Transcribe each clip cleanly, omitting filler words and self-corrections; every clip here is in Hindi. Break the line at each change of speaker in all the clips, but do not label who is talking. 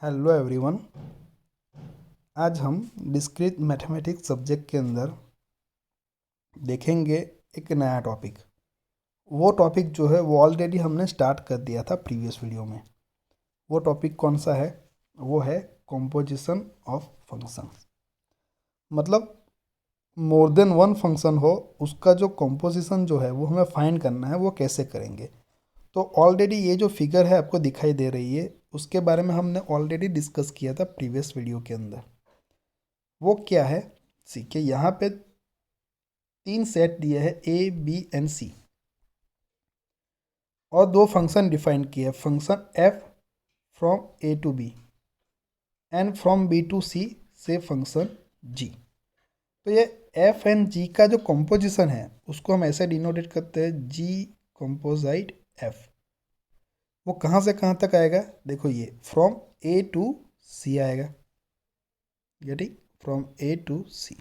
Hello everyone. आज हम डिस्क्रीट मैथमेटिक्स सब्जेक्ट के अंदर देखेंगे एक नया टॉपिक। वो टॉपिक जो है वो ऑलरेडी हमने स्टार्ट कर दिया था प्रीवियस वीडियो में। वो टॉपिक कौन सा है? वो है कॉम्पोजिशन ऑफ फंक्शन। मतलब मोर देन वन फंक्शन हो, उसका जो कॉम्पोजिशन जो है वो हमें फाइंड करना है। वो कैसे करेंगे? तो ऑलरेडी ये जो फिगर है आपको दिखाई दे रही है, उसके बारे में हमने ऑलरेडी डिस्कस किया था प्रीवियस वीडियो के अंदर। वो क्या है? सीखिए, यहाँ पे तीन सेट दिए हैं ए बी एंड सी, और दो फंक्शन डिफाइन किए, function F from A to B and from B to C से फंक्शन जी। तो ये एफ एंड जी का जो कॉम्पोजिशन है उसको हम ऐसे डिनोटेट करते हैं जी कॉम्पोजाइट एफ। वो कहाँ से कहाँ तक आएगा? देखो, ये फ्रॉम ए टू सी आएगा। गेटिंग? फ्रॉम ए टू सी।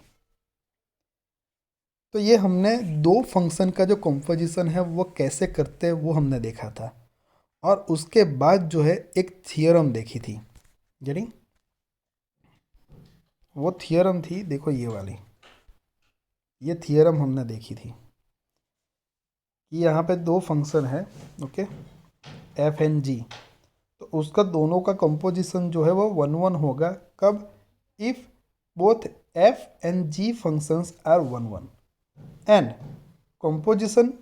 तो ये हमने दो फंक्शन का जो कॉम्पोजिशन है वो कैसे करते हैं वो हमने देखा था, और उसके बाद जो है एक थियरम देखी थी। गेटिंग? वो थियरम थी, देखो ये वाली, ये थियरम हमने देखी थी कि यहाँ पे दो फंक्शन है, ओके, एफ एंड जी। तो उसका दोनों का कंपोजिशन जो है वो वन वन होगा। कब? If both F and G functions are one one, and composition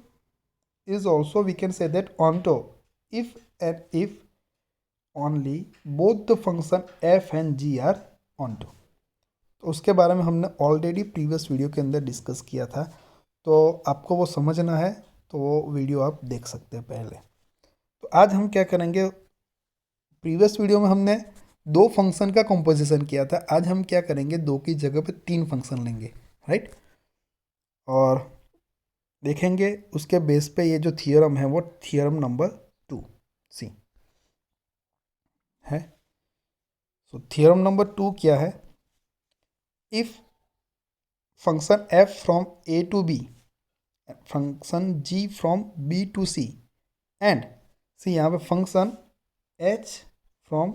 is also we can say that onto if and if only both the function f and g are onto। तो उसके बारे में हमने ऑलरेडी प्रीवियस वीडियो के अंदर डिस्कस किया था। तो आपको वो समझना है तो वो वीडियो आप देख सकते हैं पहले। तो आज हम क्या करेंगे? प्रीवियस वीडियो में हमने दो फंक्शन का कंपोजिशन किया था, आज हम क्या करेंगे? दो की जगह पे तीन फंक्शन लेंगे, राइट? और देखेंगे उसके बेस पे ये जो थियरम है वो थियरम नंबर 2 सी है। सो थियरम नंबर 2 क्या है? If function F from A to B, function G from B to C, and C यहाँ पे function H from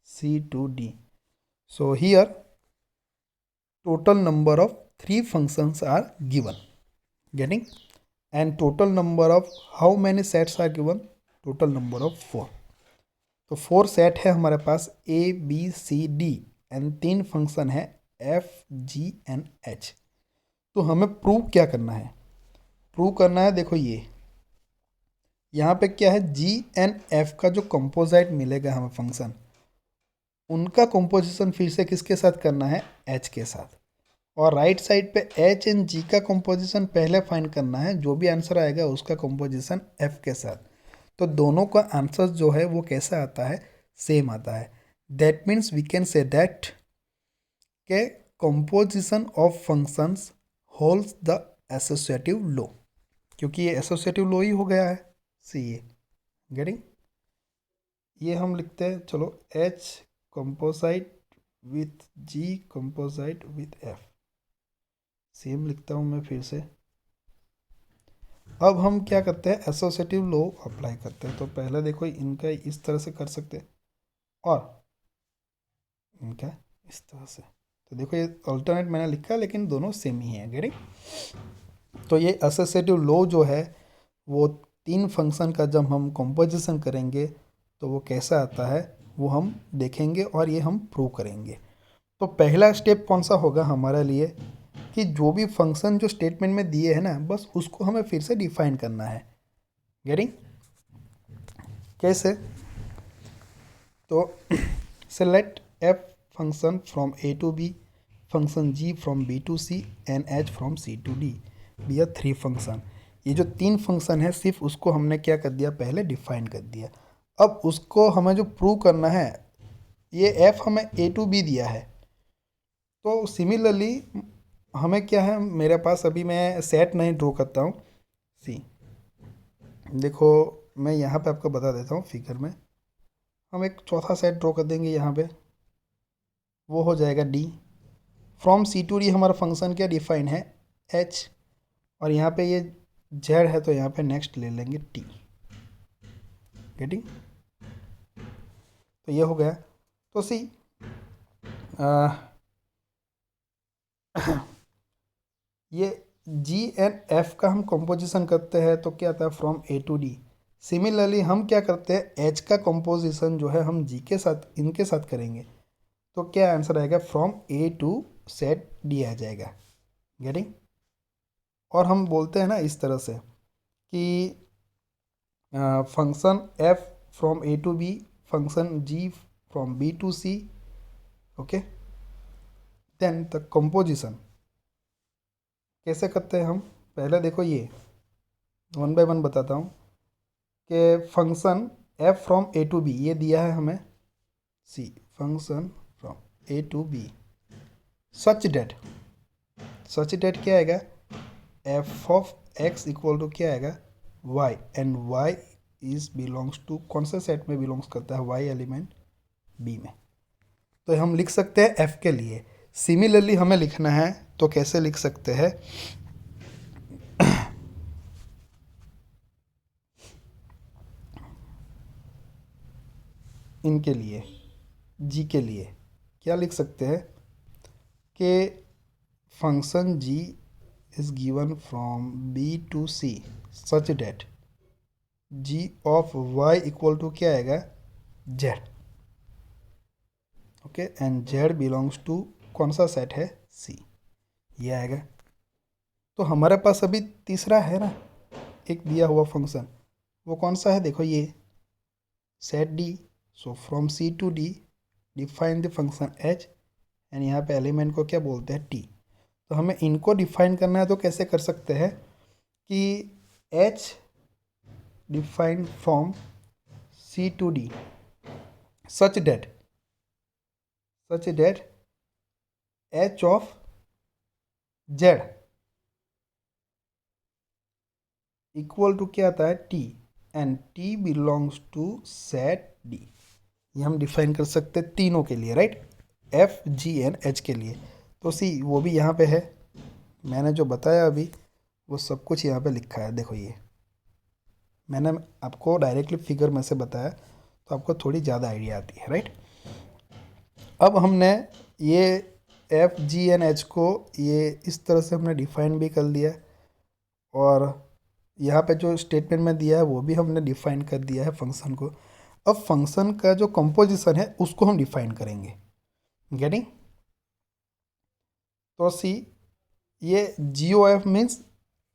C to D. So here total number of three functions are given. Getting? And total number of how many sets are given? Total number of 4। तो 4 सेट है हमारे पास, A B C D, and तीन फंक्शन है एफ जी एंड एच। तो हमें प्रूव क्या करना है? प्रूव करना है, देखो ये यहाँ पे क्या है, जी एंड एफ का जो कंपोजिट मिलेगा हमें फंक्शन, उनका कंपोजिशन फिर से किसके साथ करना है? एच के साथ। और राइट साइड पे एच एंड जी का कंपोजिशन पहले फाइंड करना है, जो भी आंसर आएगा उसका कंपोजिशन एफ के साथ। तो दोनों का आंसर जो है वो कैसा आता है? सेम आता है। That means we can say that के composition of functions holds the associative law, क्योंकि ये एसोसिएटिव लॉ ही हो गया है। सी ये गेटिंग? ये हम लिखते हैं, चलो, H composite with G composite with F. Same लिखता हूँ मैं फिर से। अब हम क्या करते हैं? एसोसिएटिव लॉ अप्लाई करते हैं। तो पहले देखो, इनका इस तरह से कर सकते हैं और इनका इस तरह से। तो देखो, ये अल्टरनेट मैंने लिखा है लेकिन दोनों सेम ही हैं। गेटिंग? तो ये एसोसिएटिव लॉ जो है वो तीन फंक्शन का जब हम कंपोजिशन करेंगे तो वो कैसा आता है वो हम देखेंगे, और ये हम प्रूव करेंगे। तो पहला स्टेप कौन सा होगा हमारे लिए? कि जो भी फंक्शन जो स्टेटमेंट में दिए हैं ना, बस उसको हमें फिर से डिफाइन करना है। गेटिंग? कैसे? तो select F function from A to B, function G from B to C, and H from C to D be are three function. ये जो तीन फंक्शन है सिर्फ उसको हमने क्या कर दिया? पहले डिफाइन कर दिया। अब उसको हमें जो प्रूव करना है, ये एफ हमें ए टू बी दिया है। तो सिमिलरली हमें क्या है, मेरे पास अभी मैं सेट नहीं ड्रॉ करता हूँ। सी देखो, मैं यहाँ पे आपको बता देता हूँ फिगर में। हम एक चौथा सेट ड्रॉ कर देंगे यहाँ पे, वो हो जाएगा D. From C to D हमारा फंक्शन क्या डिफाइन है? एच। और यहाँ पे ये जेड है तो यहाँ पे नेक्स्ट ले लेंगे टी। गेटिंग? तो ये हो गया। तो सी ये जी एंड एफ का हम कंपोजिशन करते हैं तो क्या आता है from A to D. Similarly हम क्या करते हैं एच का कंपोजिशन जो है हम जी के साथ इनके साथ करेंगे तो क्या आंसर आएगा from A to set D आ जाएगा। गेटिंग। और हम बोलते हैं ना इस तरह से कि function F from A to B, function G from B to C. Okay, then the composition कैसे करते हैं हम, पहले देखो ये वन बाय वन बताता हूँ कि function F from A to B ये दिया है हमें, see function from A to B such that क्या आएगा, F of X equal to क्या आएगा Y, and Y is belongs to कौन से सेट में बिलोंग्स करता है, वाई एलिमेंट बी में। तो हम लिख सकते हैं एफ के लिए। सिमिलरली हमें लिखना है तो कैसे लिख सकते हैं, इनके लिए जी के लिए क्या लिख सकते हैं कि function G is given from B to C such that G of Y equal to क्या आएगा Z. Okay, and Z belongs to कौन सा सेट है, सी, ये आएगा। तो हमारे पास अभी तीसरा है ना एक दिया हुआ फंक्शन, वो कौन सा है, देखो ये set D. So from C to D define the function H, and यहाँ पे एलिमेंट को क्या बोलते हैं टी। तो हमें इनको डिफाइन करना है तो कैसे कर सकते हैं कि H define from C to D such that H of Z equal to क्या आता है T, and T belongs to set D. ये हम डिफाइन कर सकते हैं तीनों के लिए, right, F G and H के लिए। तो सी वो भी यहाँ पे है, मैंने जो बताया अभी वो सब कुछ यहाँ पे लिखा है, देखो ये मैंने आपको डायरेक्टली फिगर में से बताया तो आपको थोड़ी ज़्यादा आइडिया आती है, राइट। अब हमने ये एफ जी एन एच को ये इस तरह से हमने डिफाइन भी कर दिया, और यहाँ पे जो स्टेटमेंट में दिया है वो भी हमने डिफाइन कर दिया है फंक्शन को। अब फंक्शन का जो कंपोजिशन है उसको हम डिफाइन करेंगे। गेटिंग। तो सी ये G O F means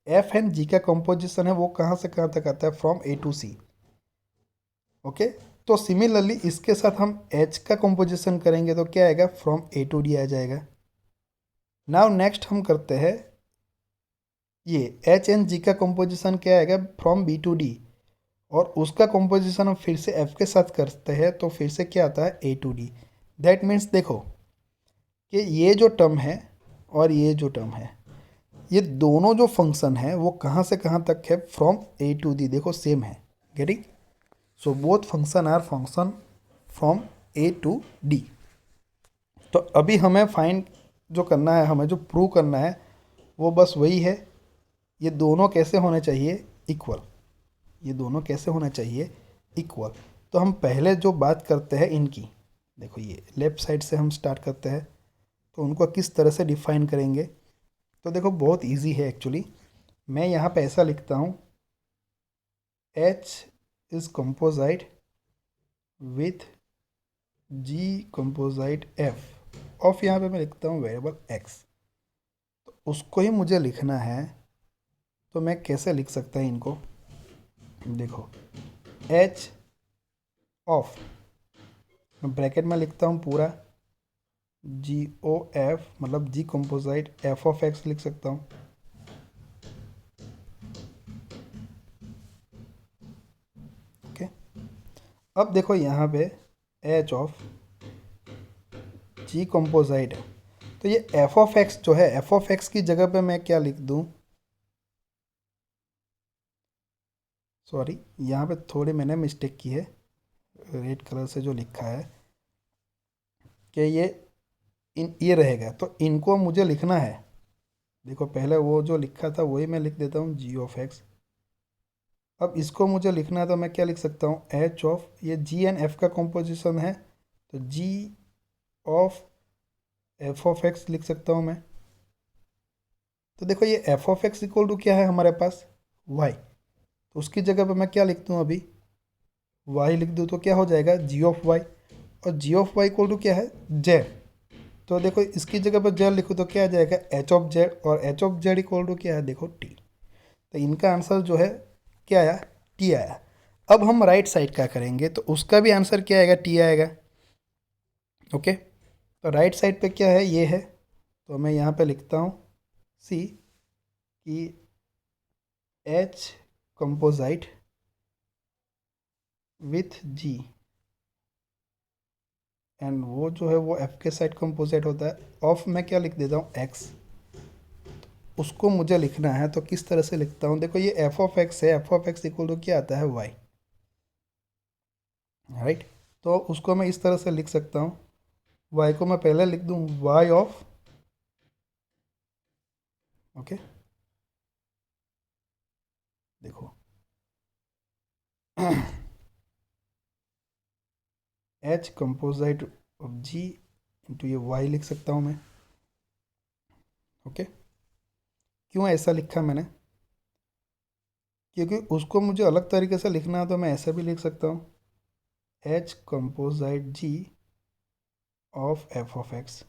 F and G का कंपोजिशन है वो कहाँ से कहाँ तक आता है, from A to C. Okay, तो सिमिलरली इसके साथ हम एच का कंपोजिशन करेंगे तो क्या आएगा, फ्रॉम ए टू डी आ जाएगा। नाउ नेक्स्ट हम करते हैं ये एच एंड जी का कंपोजिशन क्या आएगा, फ्रॉम बी टू डी, और उसका कंपोजिशन हम फिर से एफ के साथ करते हैं तो फिर से क्या आता है, ए टू डी। दैट मीन्स देखो कि ये जो टर्म है और ये जो टर्म है, ये दोनों जो फंक्शन है वो कहाँ से कहाँ तक है, फ्रॉम ए टू डी, देखो सेम है। Getting. So both function are function from A to D. तो अभी हमें फाइंड जो करना है, हमें जो प्रूव करना है वो बस वही है, ये दोनों कैसे होने चाहिए इक्वल, ये दोनों कैसे होना चाहिए इक्वल। तो हम पहले जो बात करते हैं इनकी, देखो ये लेफ्ट साइड से हम स्टार्ट करते हैं तो उनको किस तरह से डिफाइन करेंगे। तो देखो बहुत इजी है एक्चुअली, मैं यहाँ पे ऐसा लिखता हूँ H is composite with G composite F of, यहाँ पे मैं लिखता हूँ वेरिएबल एक्स। तो उसको ही मुझे लिखना है तो मैं कैसे लिख सकता है इनको, देखो एच ऑफ, ब्रैकेट में लिखता हूँ पूरा जी ओ एफ, मतलब जी कंपोजाइट एफ ऑफ एक्स लिख सकता हूँ। ओके, अब देखो यहाँ पे एच ऑफ जी कंपोजाइट है तो ये एफ ऑफ एक्स जो है, एफ ऑफ एक्स की जगह पे मैं क्या लिख दूँ, सॉरी यहाँ पे थोड़ी मैंने मिस्टेक की है, रेड कलर से जो लिखा है कि ये रहेगा तो इनको मुझे लिखना है। देखो पहले वो जो लिखा था वही मैं लिख देता हूँ जी ऑफ एक्स। अब इसको मुझे लिखना है तो मैं क्या लिख सकता हूँ, एच ऑफ, ये जी एंड एफ का कंपोजिशन है तो G of F of X लिख सकता हूँ मैं। तो देखो ये F of X equal to क्या है हमारे पास, वाई। तो उसकी जगह पे मैं क्या लिख दूँ अभी, वाई लिख दूँ तो क्या हो जाएगा जी ऑफ वाई। और G of Y equal to क्या है, जेड। तो देखो इसकी जगह पर जेड लिखो तो क्या आ जाएगा एच ऑफ जेड, और H of Z equal to क्या है देखो टी। तो इनका आंसर जो है क्या आया, टी आया। अब हम राइट साइड का करेंगे तो उसका भी आंसर क्या आएगा, टी आएगा। ओके, तो राइट साइड पे क्या है, ये है। तो मैं यहाँ पे लिखता हूँ सी कि H composite with G, and वो जो है वो एफ के साइड कंपोजिट होता है। ऑफ मैं क्या लिख देता हूँ एक्स, उसको मुझे लिखना है तो किस तरह से लिखता हूँ, देखो ये एफ ऑफ एक्स है, F of X equal to क्या आता है वाई, राइट। तो उसको मैं इस तरह से लिख सकता हूँ, वाई को मैं पहले लिख दूँ वाई ऑफ, ओके देखो H composite of G into ये वाई लिख सकता हूँ मैं। ओके, क्यों ऐसा लिखा मैंने, क्योंकि उसको मुझे अलग तरीके से लिखना है तो मैं ऐसे भी लिख सकता हूँ H composite G of F of X.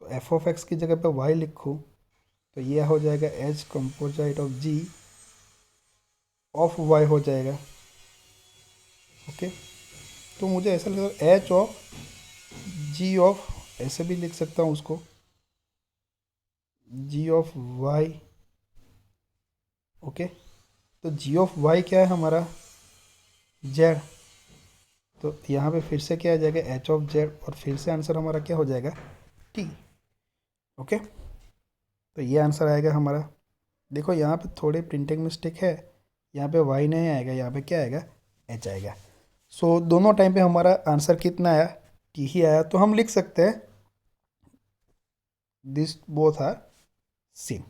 तो एफ ऑफ एक्स की जगह पे वाई लिखूँ तो यह हो जाएगा H composite of G of Y हो जाएगा। ओके, तो मुझे ऐसा लगता है एच ऑफ जी ऑफ, ऐसे भी लिख सकता हूँ उसको जी ऑफ वाई। ओके, तो जी ऑफ वाई क्या है हमारा, जेड। तो यहाँ पे फिर से क्या आ जाएगा एच ऑफ जेड, और फिर से आंसर हमारा क्या हो जाएगा टी। ओके, तो ये आंसर आएगा हमारा। देखो यहाँ पे थोड़ी प्रिंटिंग मिस्टेक है, यहाँ पे वाई नहीं आएगा, यहाँ पे क्या आएगा एच आएगा। सो दोनों टाइम पे हमारा आंसर कितना आया, टी ही आया। तो हम लिख सकते हैं this both are same,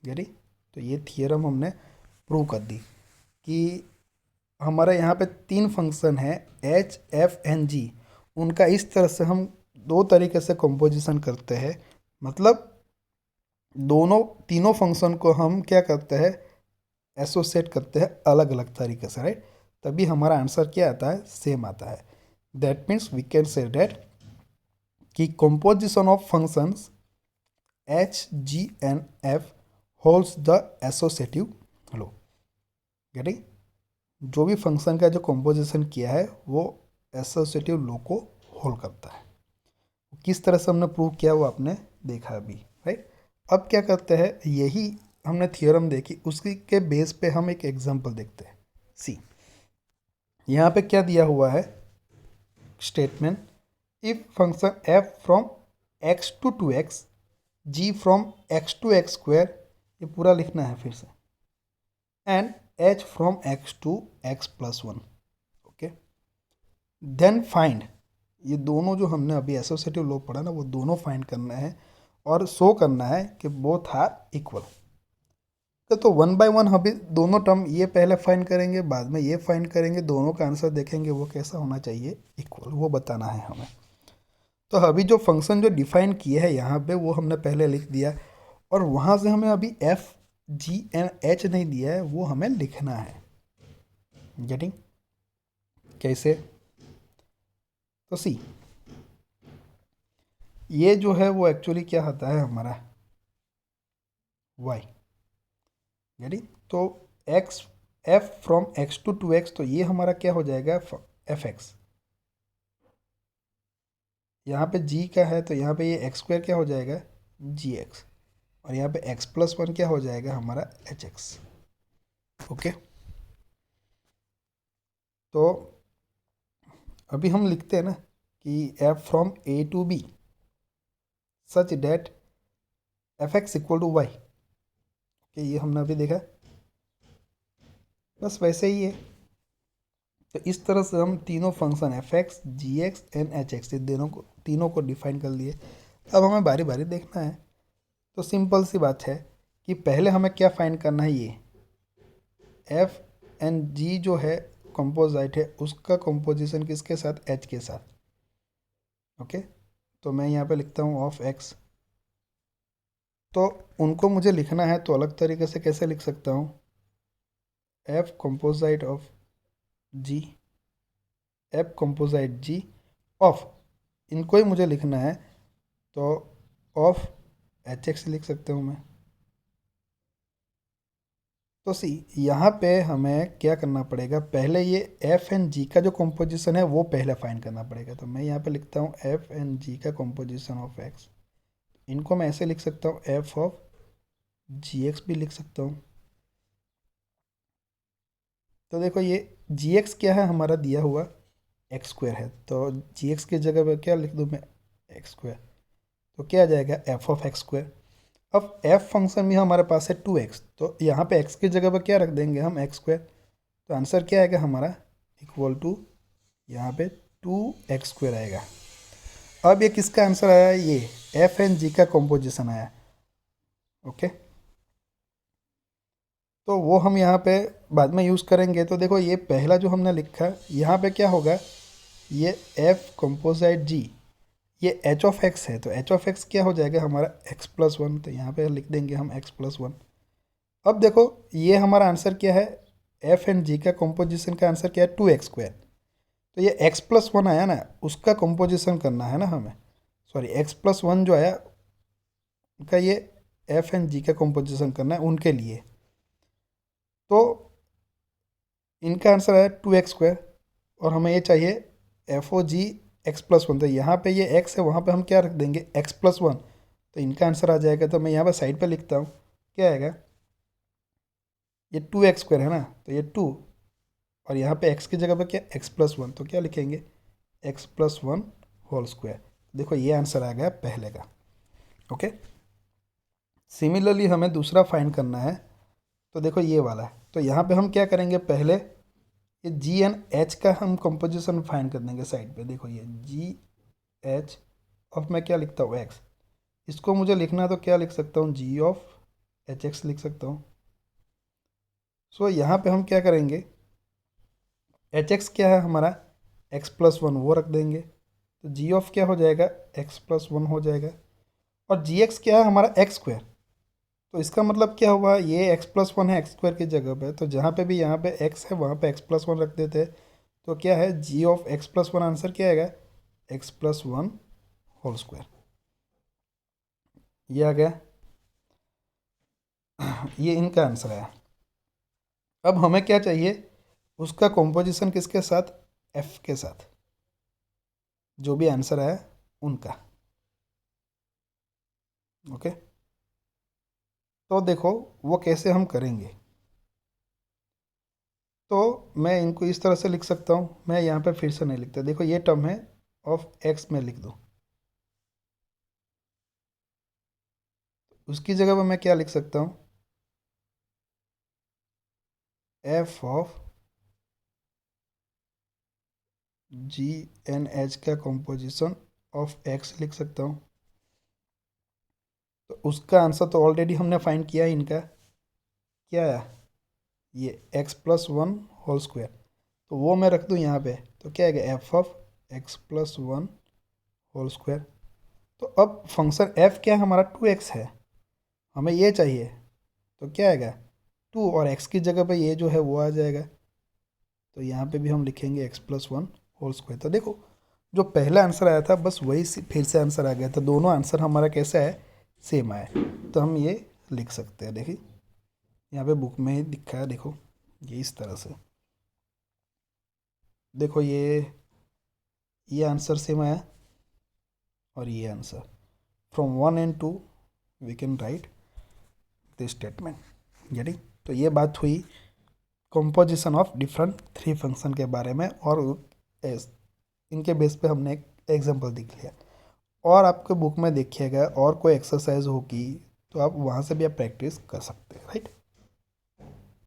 get it. तो ये थियरम हमने प्रूव कर दी कि हमारा यहाँ पे तीन फंक्शन है एच एफ एन जी, उनका इस तरह से हम दो तरीके से कंपोजिशन करते हैं। मतलब दोनों तीनों फंक्शन को हम क्या करते हैं, एसोसिएट करते हैं अलग अलग तरीके से, राइट। तभी हमारा आंसर क्या आता है, सेम आता है। That means we can say that कि composition of functions H G and F holds the associative law, getting. जो भी फंक्शन का जो कंपोजिशन किया है वो एसोसिएटिव लो को होल्ड करता है। किस तरह से हमने प्रूव किया वो आपने देखा अभी, राइट। अब क्या करते हैं, यही हमने थियोरम देखी, उसकी के बेस पे हम एक एग्जांपल देखते हैं। सी, यहाँ पे क्या दिया हुआ है statement, if function F from X to X, G from X to X square, ये पूरा लिखना है फिर से, and H from X to X plus one. Okay, then find, ये दोनों जो हमने अभी एसोसिएटिव लॉ पढ़ा ना वो दोनों फाइंड करना है और शो करना है कि बोथ आर इक्वल। तो वन बाय वन अभी दोनों टर्म ये पहले फाइंड करेंगे, बाद में ये फाइंड करेंगे, दोनों का आंसर देखेंगे वो कैसा होना चाहिए, इक्वल, वो बताना है हमें। तो अभी जो फंक्शन जो डिफाइन किए हैं यहाँ पे वो हमने पहले लिख दिया, और वहाँ से हमें अभी एफ जी एंड एच नहीं दिया है, वो हमें लिखना है। गेटिंग, कैसे, तो सी ये जो है वो एक्चुअली क्या होता है हमारा वाई, गेटिंग। तो X, F from X to X, तो ये हमारा क्या हो जाएगा एफ एक्स। यहाँ पे जी का है तो यहाँ पे ये एक्स स्क्वायर क्या हो जाएगा जी एक्स, और यहाँ पे एक्स प्लस वन क्या हो जाएगा हमारा एच एक्स। ओके, तो अभी हम लिखते हैं ना कि F from A to B such that F X equal to Y. Okay, ये हमने अभी देखा, बस वैसे ही है। तो इस तरह से हम तीनों function F X G X and H X, ये तीनों को डिफाइन कर लिए। अब हमें बारी बारी देखना है। तो सिंपल सी बात है कि पहले हमें क्या फाइंड करना है, ये एफ एंड जी जो है कंपोजाइट है, उसका कंपोजिशन किसके साथ, एच के साथ। ओके, तो मैं यहाँ पे लिखता हूँ ऑफ एक्स। तो उनको मुझे लिखना है तो अलग तरीके से कैसे लिख सकता हूँ, F composite of G, F composite G of, इनको ही मुझे लिखना है तो ऑफ एच एक्स लिख सकता हूँ मैं। तो सी यहाँ पे हमें क्या करना पड़ेगा, पहले ये एफ एंड जी का जो कंपोजिशन है वो पहले फाइंड करना पड़ेगा। तो मैं यहाँ पे लिखता हूँ एफ एंड जी का कंपोजिशन ऑफ एक्स। इनको मैं ऐसे लिख सकता हूँ एफ ऑफ जी एक्स भी लिख सकता हूँ। तो देखो ये जी एक्स क्या है, हमारा दिया हुआ एक्स स्क्वायर है, तो जी एक्स की जगह पर क्या लिख दूँ मैं, एक्स स्क्वायर। तो क्या आ जाएगा, एफ ऑफ एक्स स्क्वायर। अब एफ फंक्शन में हमारे पास है 2x, तो यहाँ पे x की जगह पर क्या रख देंगे हम, एक्स स्क्वायर। तो आंसर क्या आएगा हमारा, इक्वल टू यहाँ पे 2x² आएगा। अब ये किसका आंसर आया, ये एफ एंड जी का कॉम्पोजिशन आया। ओके, तो वो हम यहाँ पे बाद में यूज़ करेंगे। तो देखो ये पहला जो हमने लिखा, यहाँ पे क्या होगा, ये एफ कंपोजिट जी, ये एच ऑफ एक्स है, तो एच ऑफ एक्स क्या हो जाएगा हमारा, x+1। तो यहाँ पे लिख देंगे हम x+1। अब देखो ये हमारा आंसर क्या है, एफ एंड जी का कंपोजिशन का आंसर क्या है, 2x²। तो ये x+1 आया ना, उसका कंपोजिशन करना है ना हमें, सॉरी x+1 जो आया उनका, ये एफ एंड जी का कंपोजिशन करना है उनके लिए। तो इनका आंसर आया 2x², और हमें ये चाहिए एफ ओ जी x+1। तो यहाँ पे ये x है, वहाँ पे हम क्या रख देंगे, x+1। तो इनका आंसर आ जाएगा। तो मैं यहाँ पर साइड पे लिखता हूँ, क्या आएगा, ये 2x² है ना, तो ये 2, और यहाँ पे x की जगह पे क्या, x+1। तो क्या लिखेंगे, x+1 होल स्क्वायर। देखो ये आंसर आ गया पहले का। ओके, सिमिलरली हमें दूसरा फाइंड करना है। तो देखो ये वाला है, तो यहाँ पे हम क्या करेंगे, पहले ये जी एंड एच का हम कंपोजिशन फाइंड कर देंगे साइड पे। देखो ये जी एच ऑफ, मैं क्या लिखता हूँ, एक्स। इसको मुझे लिखना है तो क्या लिख सकता हूँ, जी ऑफ एच एक्स लिख सकता हूँ। सो यहाँ पे हम क्या करेंगे, एच एक्स क्या है हमारा, x+1, वो रख देंगे। तो जी ऑफ क्या हो जाएगा, x+1 हो जाएगा। और जी एक्स क्या है हमारा, x²। तो इसका मतलब क्या हुआ, ये x+1 है x² की जगह पे, तो जहाँ पे भी यहाँ पे x है वहाँ पे x+1 रख देते हैं। तो क्या है, जी ऑफ x+1 आंसर क्या आएगा, x+1 होल स्क्वायर। ये आ गया, ये इनका आंसर है। अब हमें क्या चाहिए, उसका कॉम्पोजिशन किसके साथ, f के साथ, जो भी आंसर आया उनका। ओके, तो देखो वो कैसे हम करेंगे। तो मैं इनको इस तरह से लिख सकता हूँ, मैं यहाँ पे फिर से नहीं लिखता। देखो ये टर्म है ऑफ x में लिख दूँ, उसकी जगह पर मैं क्या लिख सकता हूँ, F of G and H का कंपोजिशन ऑफ एक्स लिख सकता हूँ। तो उसका आंसर तो ऑलरेडी हमने फाइंड किया है, इनका क्या है, ये x+1 होल स्क्वायर। तो वो मैं रख दूँ यहाँ पे, तो क्या आएगा, F of x+1 whole square. तो अब फंक्शन f क्या है हमारा, 2x है, हमें ये चाहिए। तो क्या आएगा, 2, और x की जगह पे ये जो है वो आ जाएगा। तो यहाँ पे भी हम लिखेंगे x+1 होल स्क्वायर। तो देखो जो पहला आंसर आया था बस वही फिर से आंसर आ गया था, दोनों आंसर हमारा कैसा है, सेम आया। तो हम ये लिख सकते हैं, देखिए यहाँ पे बुक में ही लिखा है, देखो ये इस तरह से। देखो ये आंसर सेम आया, और ये answer, from 1 and 2 we can write this statement. Getting, तो ये बात हुई कंपोजिशन ऑफ डिफरेंट 3 फंक्शन के बारे में, और इनके बेस पे हमने एक एग्जांपल दिख लिया। और आपके बुक में देखिएगा और कोई एक्सरसाइज होगी तो आप वहाँ से भी आप प्रैक्टिस कर सकते हैं, राइट।